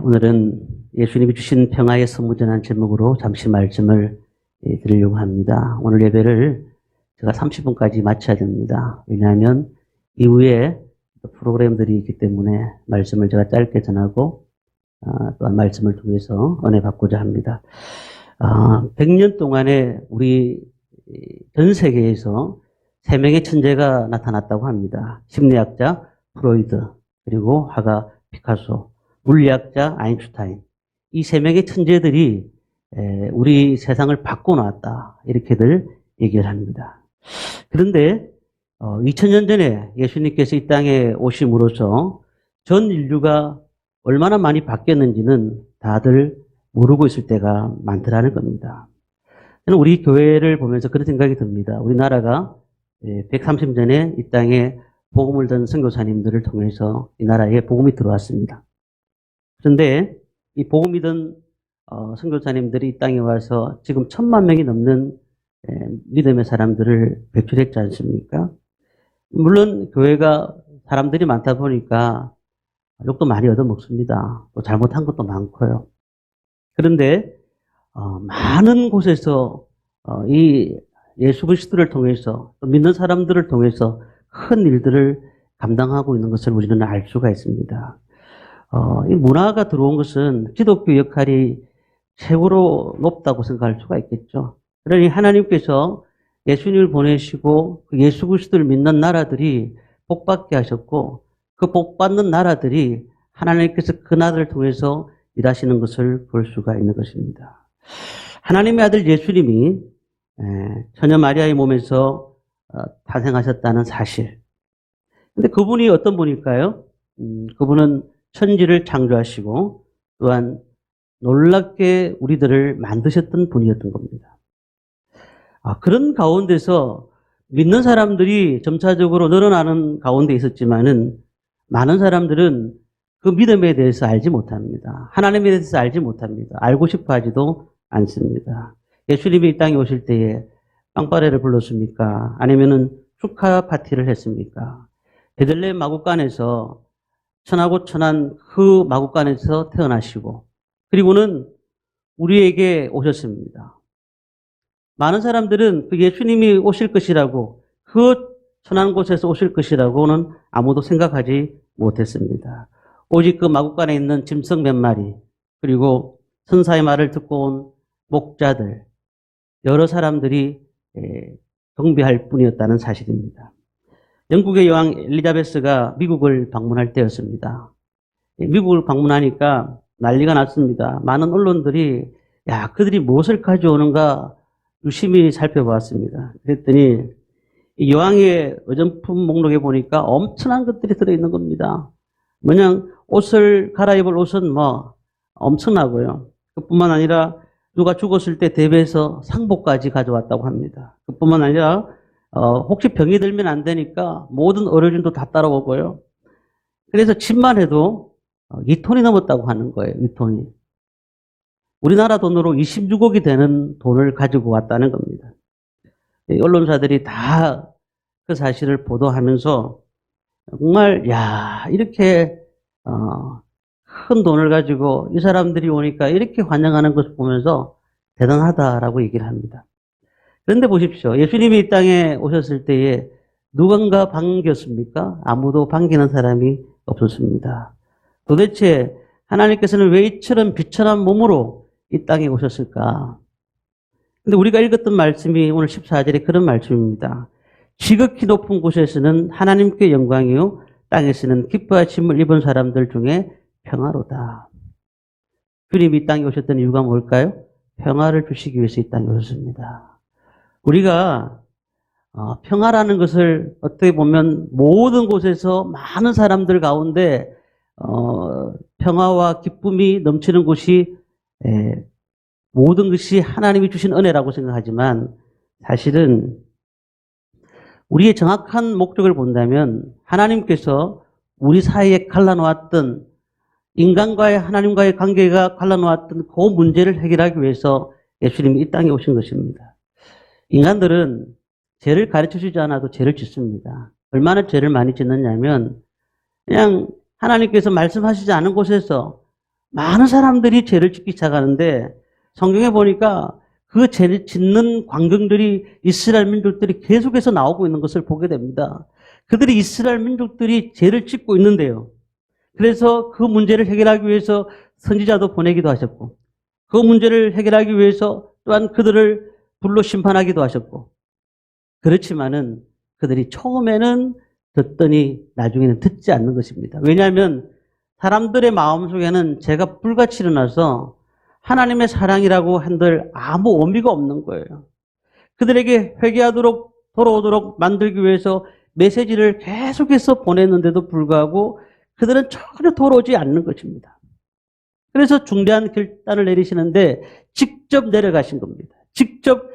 오늘은 예수님이 주신 평화의 선무전한 제목으로 잠시 말씀을 드리려고 합니다. 오늘 예배를 제가 30분까지 마쳐야 됩니다. 왜냐하면 이후에 프로그램들이 있기 때문에 말씀을 제가 짧게 전하고 또한 말씀을 통해서 은혜 받고자 합니다. 100년 동안에 우리 전 세계에서 3명의 천재가 나타났다고 합니다. 심리학자 프로이드, 그리고 화가 피카소, 물리학자 아인슈타인. 이 3명의 천재들이 우리 세상을 바꿔놨다, 이렇게들 얘기를 합니다. 그런데 2000년 전에 예수님께서 이 땅에 오심으로써 전 인류가 얼마나 많이 바뀌었는지는 다들 모르고 있을 때가 많더라는 겁니다. 저는 우리 교회를 보면서 그런 생각이 듭니다. 우리나라가 130년 전에 이 땅에 복음을 든 선교사님들을 통해서 이 나라에 복음이 들어왔습니다. 그런데 이 복음이 든 선교사님들이 이 땅에 와서 지금 1000만 명이 넘는 믿음의 사람들을 배출했지 않습니까? 물론 교회가 사람들이 많다 보니까 욕도 많이 얻어먹습니다. 또 잘못한 것도 많고요. 그런데 많은 곳에서 이 예수 그리스도를 통해서, 또 믿는 사람들을 통해서 큰 일들을 감당하고 있는 것을 우리는 알 수가 있습니다. 이 문화가 들어온 것은 기독교 역할이 최고로 높다고 생각할 수가 있겠죠. 그러니 하나님께서 예수님을 보내시고 그 예수 그리스도를 믿는 나라들이 복받게 하셨고, 그 복받는 나라들이 하나님께서 그 나라를 통해서 일하시는 것을 볼 수가 있는 것입니다. 하나님의 아들 예수님이 처녀 마리아의 몸에서 탄생하셨다는 사실. 근데 그분이 어떤 분일까요? 그분은 천지를 창조하시고 또한 놀랍게 우리들을 만드셨던 분이었던 겁니다. 그런 가운데서 믿는 사람들이 점차적으로 늘어나는 가운데 있었지만은 많은 사람들은 그 믿음에 대해서 알지 못합니다. 하나님에 대해서 알지 못합니다. 알고 싶어 하지도 않습니다. 예수님이 이 땅에 오실 때에 빵빠레를 불렀습니까? 아니면은 축하 파티를 했습니까? 베들레헴 마구간에서 천하고 천한 그 마구간에서 태어나시고, 그리고는 우리에게 오셨습니다. 많은 사람들은 그 예수님이 오실 것이라고, 그 천한 곳에서 오실 것이라고는 아무도 생각하지 못했습니다. 오직 그 마구간에 있는 짐승 몇 마리, 그리고 선사의 말을 듣고 온 목자들, 여러 사람들이 경배할 뿐이었다는 사실입니다. 영국의 여왕 엘리자베스가 미국을 방문할 때였습니다. 미국을 방문하니까 난리가 났습니다. 많은 언론들이 그들이 무엇을 가져오는가 유심히 살펴보았습니다. 그랬더니 이 여왕의 의전품 목록에 보니까 엄청난 것들이 들어있는 겁니다. 뭐냐, 옷을 갈아입을 옷은 엄청나고요. 그뿐만 아니라 누가 죽었을 때 대비해서 상복까지 가져왔다고 합니다. 그뿐만 아니라 혹시 병이 들면 안 되니까 모든 의료진도 다 따라오고요. 그래서 집만 해도 2톤이 넘었다고 하는 거예요. 2톤이. 우리나라 돈으로 26억이 되는 돈을 가지고 왔다는 겁니다. 언론사들이 다 그 사실을 보도하면서 정말 이렇게 큰 돈을 가지고 이 사람들이 오니까 이렇게 환영하는 것을 보면서 대단하다라고 얘기를 합니다. 그런데 보십시오. 예수님이 이 땅에 오셨을 때에 누군가 반겼습니까? 아무도 반기는 사람이 없었습니다. 도대체 하나님께서는 왜 이처럼 비천한 몸으로 이 땅에 오셨을까? 근데 우리가 읽었던 말씀이 오늘 14절에 그런 말씀입니다. 지극히 높은 곳에서는 하나님께 영광이요, 땅에서는 기뻐하심을 입은 사람들 중에 평화로다. 주님이 이 땅에 오셨던 이유가 뭘까요? 평화를 주시기 위해서 이 땅에 오셨습니다. 우리가 평화라는 것을 어떻게 보면 모든 곳에서 많은 사람들 가운데 평화와 기쁨이 넘치는 곳이 모든 것이 하나님이 주신 은혜라고 생각하지만, 사실은 우리의 정확한 목적을 본다면 하나님께서 우리 사이에 갈라놓았던, 인간과의 하나님과의 관계가 갈라놓았던 그 문제를 해결하기 위해서 예수님이 이 땅에 오신 것입니다. 인간들은 죄를 가르쳐주지 않아도 죄를 짓습니다. 얼마나 죄를 많이 짓느냐면 그냥 하나님께서 말씀하시지 않은 곳에서 많은 사람들이 죄를 짓기 시작하는데 성경에 보니까 그 죄를 짓는 광경들이 이스라엘 민족들이 계속해서 나오고 있는 것을 보게 됩니다. 그들이 이스라엘 민족들이 죄를 짓고 있는데요. 그래서 그 문제를 해결하기 위해서 선지자도 보내기도 하셨고 그 문제를 해결하기 위해서 또한 그들을 불로 심판하기도 하셨고 그렇지만은 그들이 처음에는 듣더니 나중에는 듣지 않는 것입니다. 왜냐하면 사람들의 마음속에는 죄가 불같이 일어나서 하나님의 사랑이라고 한들 아무 의미가 없는 거예요. 그들에게 회개하도록 돌아오도록 만들기 위해서 메시지를 계속해서 보냈는데도 불구하고 그들은 전혀 돌아오지 않는 것입니다. 그래서 중대한 결단을 내리시는데 직접 내려가신 겁니다. 직접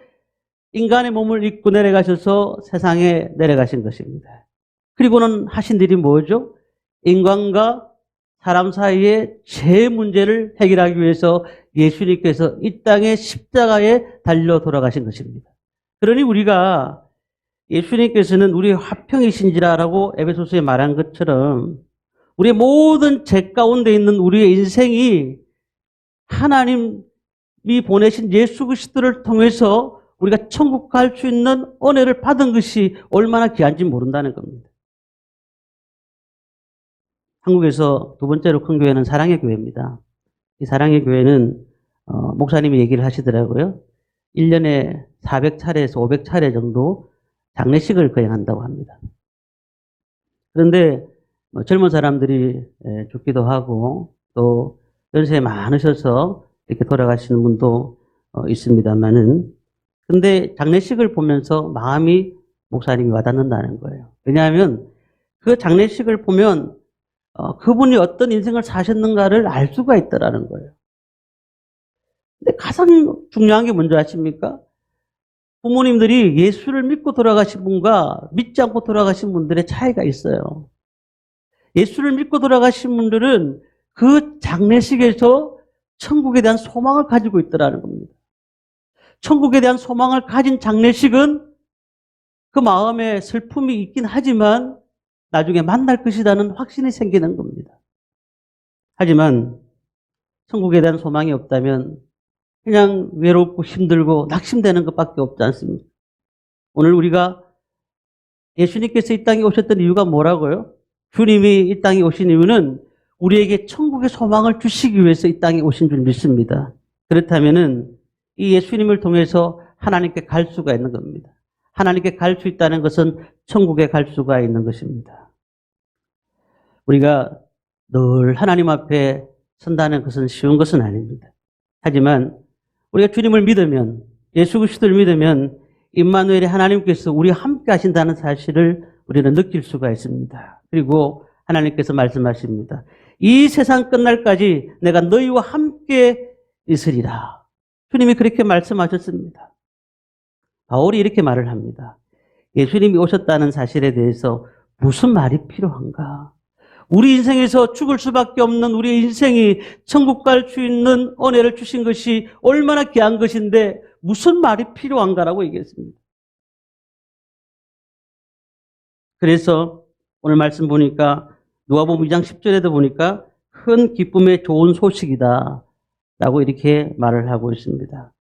인간의 몸을 입고 내려가셔서 세상에 내려가신 것입니다. 그리고는 하신 일이 뭐죠? 인간과 사람 사이의 죄 문제를 해결하기 위해서 예수님께서 이 땅의 십자가에 달려 돌아가신 것입니다. 그러니 우리가 예수님께서는 우리의 화평이신지라라고 에베소서에 말한 것처럼 우리의 모든 죄 가운데 있는 우리의 인생이 하나님이 보내신 예수 그리스도를 통해서 우리가 천국 갈 수 있는 은혜를 받은 것이 얼마나 귀한지 모른다는 겁니다. 한국에서 두 번째로 큰 교회는 사랑의 교회입니다. 이 사랑의 교회는 목사님이 얘기를 하시더라고요. 1년에 400차례에서 500차례 정도 장례식을 거행한다고 합니다. 그런데 젊은 사람들이 죽기도 하고 또 연세 많으셔서 이렇게 돌아가시는 분도 있습니다만은 근데 장례식을 보면서 마음이 목사님이 와닿는다는 거예요. 왜냐하면 그 장례식을 보면 그분이 어떤 인생을 사셨는가를 알 수가 있다라는 거예요. 근데 가장 중요한 게 뭔지 아십니까? 부모님들이 예수를 믿고 돌아가신 분과 믿지 않고 돌아가신 분들의 차이가 있어요. 예수를 믿고 돌아가신 분들은 그 장례식에서 천국에 대한 소망을 가지고 있더라는 겁니다. 천국에 대한 소망을 가진 장례식은 그 마음에 슬픔이 있긴 하지만 나중에 만날 것이라는 확신이 생기는 겁니다. 하지만 천국에 대한 소망이 없다면 그냥 외롭고 힘들고 낙심되는 것밖에 없지 않습니까? 오늘 우리가 예수님께서 이 땅에 오셨던 이유가 뭐라고요? 주님이 이 땅에 오신 이유는 우리에게 천국의 소망을 주시기 위해서 이 땅에 오신 줄 믿습니다. 그렇다면은 이 예수님을 통해서 하나님께 갈 수가 있는 겁니다. 하나님께 갈 수 있다는 것은 천국에 갈 수가 있는 것입니다. 우리가 늘 하나님 앞에 선다는 것은 쉬운 것은 아닙니다. 하지만 우리가 주님을 믿으면 예수 그리스도를 믿으면 임마누엘의 하나님께서 우리와 함께 하신다는 사실을 우리는 느낄 수가 있습니다. 그리고 하나님께서 말씀하십니다. 이 세상 끝날까지 내가 너희와 함께 있으리라. 주님이 그렇게 말씀하셨습니다. 바울이 이렇게 말을 합니다. 예수님이 오셨다는 사실에 대해서 무슨 말이 필요한가? 우리 인생에서 죽을 수밖에 없는 우리의 인생이 천국 갈 수 있는 은혜를 주신 것이 얼마나 귀한 것인데 무슨 말이 필요한가라고 얘기했습니다. 그래서 오늘 말씀 보니까 누가복음 2장 10절에도 보니까 큰 기쁨의 좋은 소식이다 라고 이렇게 말을 하고 있습니다.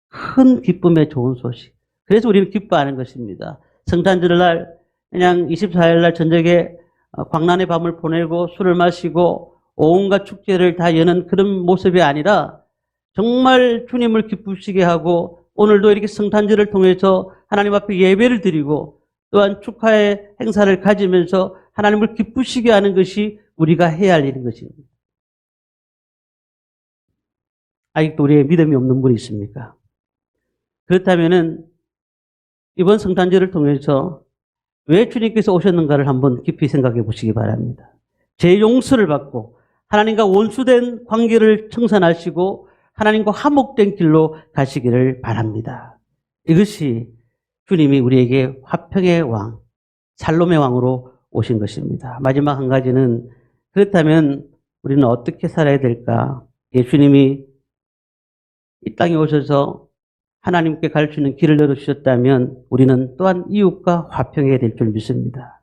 큰 기쁨의 좋은 소식. 그래서 우리는 기뻐하는 것입니다. 성탄절날 그냥 24일 날 저녁에 광란의 밤을 보내고 술을 마시고 온갖 축제를 다 여는 그런 모습이 아니라 정말 주님을 기쁘시게 하고 오늘도 이렇게 성탄절을 통해서 하나님 앞에 예배를 드리고 또한 축하의 행사를 가지면서 하나님을 기쁘시게 하는 것이 우리가 해야 할 일인 것입니다. 아직도 우리의 믿음이 없는 분이 있습니까? 그렇다면은 이번 성탄절을 통해서 왜 주님께서 오셨는가를 한번 깊이 생각해 보시기 바랍니다. 제 용서를 받고 하나님과 원수된 관계를 청산하시고 하나님과 화목된 길로 가시기를 바랍니다. 이것이 주님이 우리에게 화평의 왕, 살롬의 왕으로 오신 것입니다. 마지막 한 가지는 그렇다면 우리는 어떻게 살아야 될까? 예수님이 이 땅에 오셔서 하나님께 갈 수 있는 길을 열어주셨다면 우리는 또한 이웃과 화평해야 될 줄 믿습니다.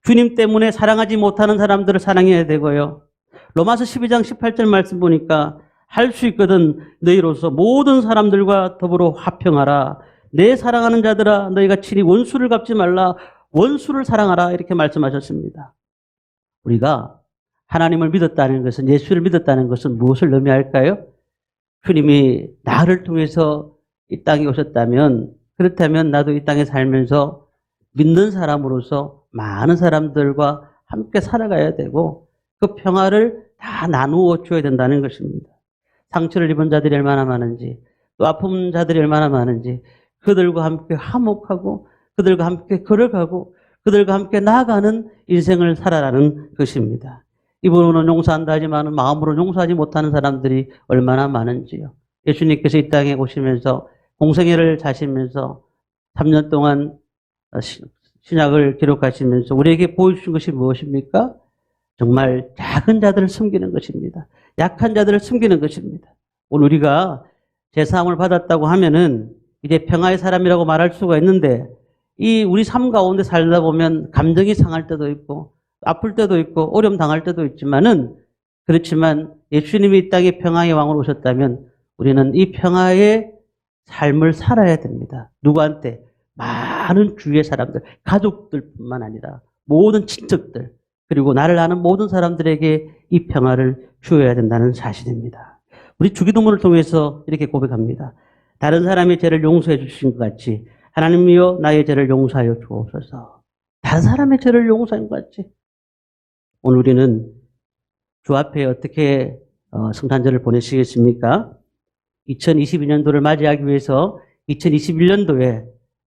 주님 때문에 사랑하지 못하는 사람들을 사랑해야 되고요. 로마서 12장 18절 말씀 보니까 할 수 있거든 너희로서 모든 사람들과 더불어 화평하라. 내 사랑하는 자들아 너희가 친히 원수를 갚지 말라. 원수를 사랑하라. 이렇게 말씀하셨습니다. 우리가 하나님을 믿었다는 것은, 예수를 믿었다는 것은 무엇을 의미할까요? 주님이 나를 통해서 이 땅에 오셨다면, 그렇다면 나도 이 땅에 살면서 믿는 사람으로서 많은 사람들과 함께 살아가야 되고 그 평화를 다 나누어 줘야 된다는 것입니다. 상처를 입은 자들이 얼마나 많은지, 또 아픈 자들이 얼마나 많은지 그들과 함께 화목하고 그들과 함께 걸어가고 그들과 함께 나아가는 인생을 살아라는 것입니다. 입으로는 용서한다 하지만 마음으로 용서하지 못하는 사람들이 얼마나 많은지요. 예수님께서 이 땅에 오시면서 공생애를 사시면서 3년 동안 신약을 기록하시면서 우리에게 보여주신 것이 무엇입니까? 정말 작은 자들을 섬기는 것입니다. 약한 자들을 섬기는 것입니다. 오늘 우리가 제사함을 받았다고 하면은 이제 평화의 사람이라고 말할 수가 있는데, 이 우리 삶 가운데 살다 보면 감정이 상할 때도 있고 아플 때도 있고 어려움 당할 때도 있지만은, 그렇지만 예수님이 이 땅에 평화의 왕으로 오셨다면 우리는 이 평화의 삶을 살아야 됩니다. 누구한테? 많은 주위의 사람들, 가족들뿐만 아니라 모든 친척들, 그리고 나를 아는 모든 사람들에게 이 평화를 주어야 된다는 사실입니다. 우리 주기도문을 통해서 이렇게 고백합니다. 다른 사람의 죄를 용서해 주신 것 같이 하나님이여 나의 죄를 용서하여 주옵소서. 다른 사람의 죄를 용서한 것 같이. 오늘 우리는 주 앞에 어떻게 성탄절을 보내시겠습니까? 2022년도를 맞이하기 위해서 2021년도에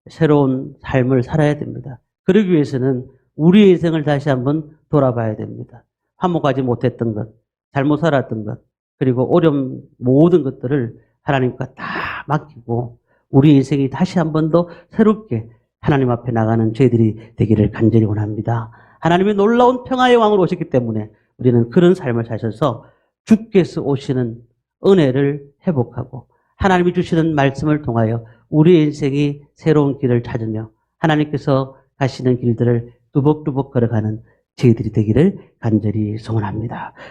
새로운 삶을 살아야 됩니다. 그러기 위해서는 우리의 인생을 다시 한번 돌아봐야 됩니다. 화목하지 못했던 것, 잘못 살았던 것, 그리고 어려운 모든 것들을 하나님과 다 맡기고 우리 인생이 다시 한 번 더 새롭게 하나님 앞에 나가는 저희들이 되기를 간절히 원합니다. 하나님의 놀라운 평화의 왕으로 오셨기 때문에 우리는 그런 삶을 사셔서 주께서 오시는 은혜를 회복하고 하나님이 주시는 말씀을 통하여 우리 인생이 새로운 길을 찾으며 하나님께서 가시는 길들을 뚜벅뚜벅 걸어가는 저희들이 되기를 간절히 소원합니다.